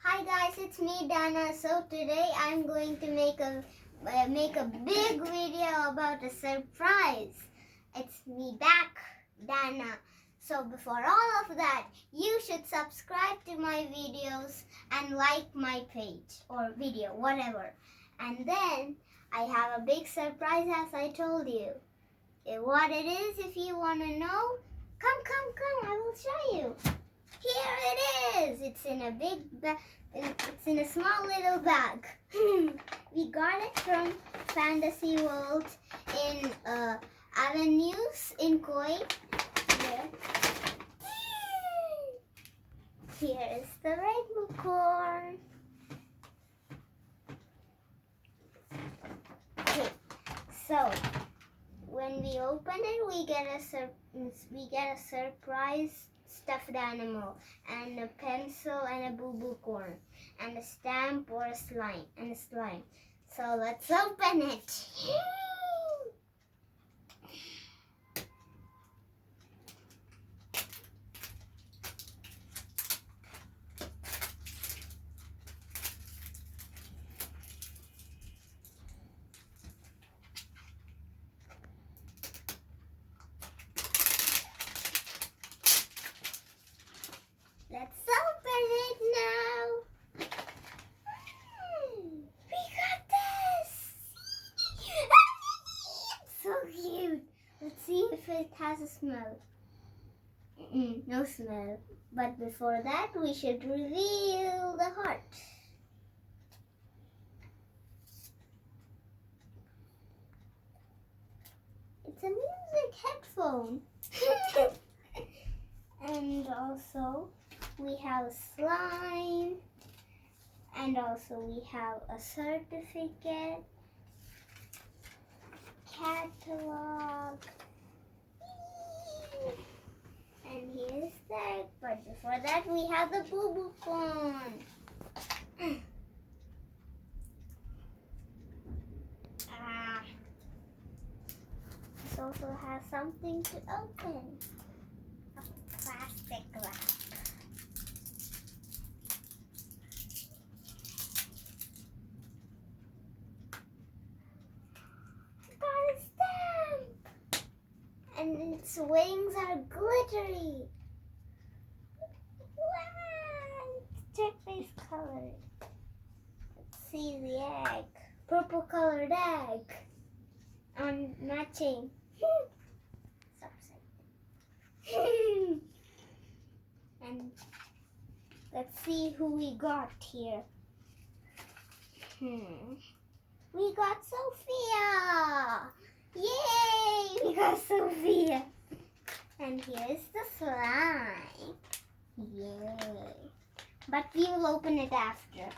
Hi guys, it's me Dana. So today I'm going to make a big video about a surprise. It's me back, Dana. So before all of that, you should subscribe to my videos and like my page or video, whatever. And then I have a big surprise as I told you. What it is, if you want to know, come, I will show you. Here it is. It's in a big bag. It's in a small little bag. We got it from Fantasy World in Avenues in Kuwait. Here is the rainbow corn. Okay, so when we open it, we get a surprise stuffed animal and a pencil and a boo-boo corn and a stamp or a slime. So let's open it. Let's open it now. We got this. So cute. Let's see if it has a smell. No smell. But before that, we should reveal the heart. It's a music headphone. And also, we have slime, and also we have a certificate, catalog, and here's that. But before that, we have the boo-boo corn. This also has something to open. A plastic wrap. And its wings are glittery. Wow! It's turquoise colored. Let's see the egg. Purple colored egg. Matching. And let's see who we got here. We got Sophia. Yay! We got Sophia. And here's the slime. Yay! But we will open it after.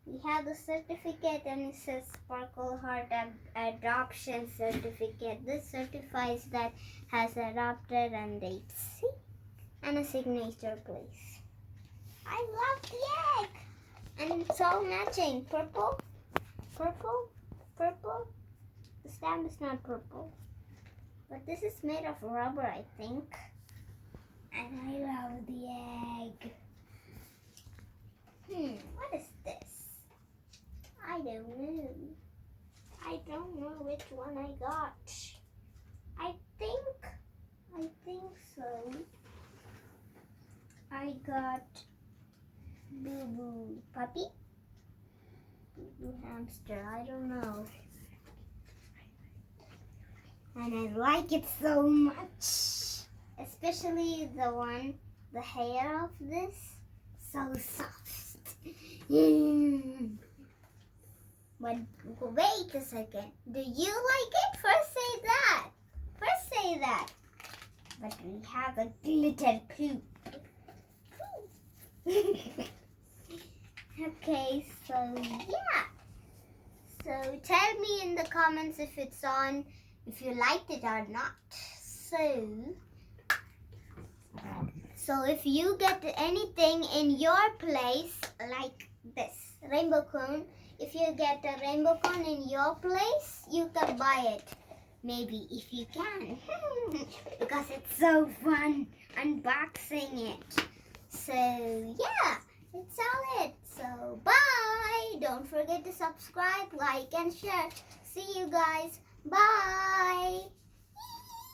We have the certificate and it says Sparkle Heart Adoption Certificate. This certifies that has adopted and dates. See? And a signature, please. I love the egg. And it's all matching. Purple, purple, purple. The stamp is not purple, but this is made of rubber, I think. And I love the egg. What is this? I don't know. I don't know which one I got. I think so. I got Boo-boo puppy, Boo-boo hamster. I don't know. And I like it so much, especially the hair of this, so soft. But wait a second, do you like it? First say that. But we have a glitter poop. Okay, so yeah. So tell me in the comments if it's on, if you liked it or not. So if you get anything in your place like this rainbow cone, if you get a rainbow cone in your place, you can buy it. Maybe if you can. Because it's so fun unboxing it. So yeah, it's all it. Don't forget to subscribe, like, and share. See you guys. Bye.